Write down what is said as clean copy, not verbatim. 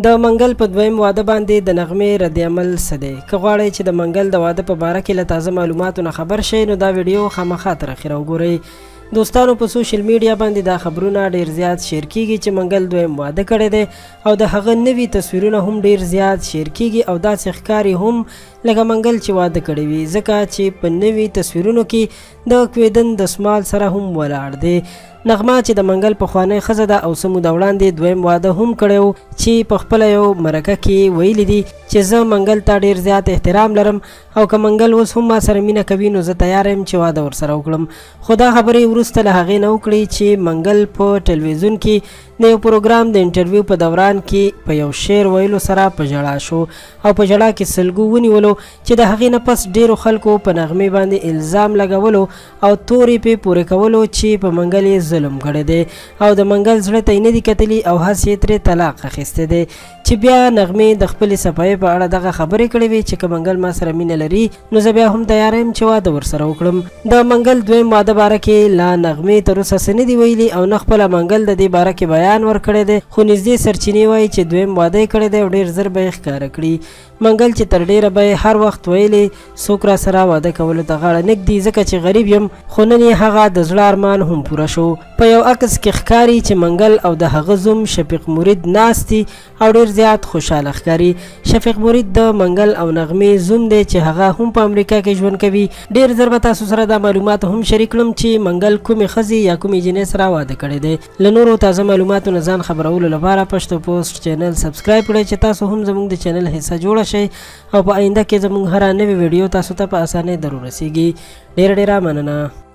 د منګل په دویم واده باندې د نغمې رد عمل څه دی؟ که غواړئ چې د منګل د واده په باره کې له تازه معلوماتو نه خبر شئ نو دا ویډیو خامخا تر اخره وګورئ. دوستانو په سوشل میډیا باندې دا خبرونه ډیر زیات شیر کیږي چې منګل دویم واده کړی دی او د هغه نوي تصویرونه هم ډیر زیات شیر کیږي او داسې ښکاري هم لکه منګل چې واده کړی وي، ځکه چې په نوي تصویرونو کې د کویدن دسمال سره هم ولاړ دی. نغمه چې د منګل پخوانی ښځه ده او څه موده وړاندې دویم واده هم کړی و چې په خپله یو مرکه کې ویلي دي چې زه منګل ته ډیر زیات احترام لرم او که منګل اوس هم ما سره مینه کوي نو زه تیار یم چې واده ورسره وکړم. خو دا خبرې وروسته له هغې نه وکړي چې منګل په ټلویزیون کې د یو پروګرام د انټرویو په دوران کې په یو شعر ویلو سره په ژړا شو او په ژړا کې سلګو ونیولو چې د هغې نه پس ډیرو خلکو په نغمې باندې الزام لګولو او تورې پې پورې کولو چې په منګل یې ظلم کړی دی او د منګل زړه ته یې نه دي کتلي او هسې یې ترې طلاق اخیستی دی. چې بیا نغمې د خپلې صفایۍ په اړه دغه خبرې کړې وې چې که منګل ما سره مینه لري نو زه بیا هم تیاره یم چې واده ورسره وکړم. د منګل دویم واده باره کې لا نغمې تر اوسه څه نه دي ویلي او نه خپله منګل د دې باره کې بیان ورکړی دی، خو نږدې سرچینې وایي چې دویم واده یې کړی دی او ډېر زر به یې ښکاره کړي. منګل چې تر ډیره به هر وخت ویلې څوک را سره واده کولو ته غاړه نږدي ځکه چې غریب یم، خو نن یې هغه د زړه ارمان هم پوره شو. په یو عکس کې ښکاري چې منګل او د هغه زوم شفیق مرید ناست دي او ډیر زیات خوشحاله ښکاري. شفیق مرید د منګل او نغمې زوم دی چې هغه هم په امریکا کې ژوند کوي. ډیر زر به تاسو سره دا معلومات هم شریک کړم چې منګل کومې ښځې یا کومې جینۍ سره واده کړی دی. له نورو تازه معلوماتو نه ځان خبرولو لپاره پښتو پوسټ چینل سبسکرایب کړئ چې تاسو هم زموږ د چینل حصه جوړه شئ او په آینده کې زموږ هره نوې ویډیو تاسو ته په اسانۍ در ورسیږي. ډیره مننه.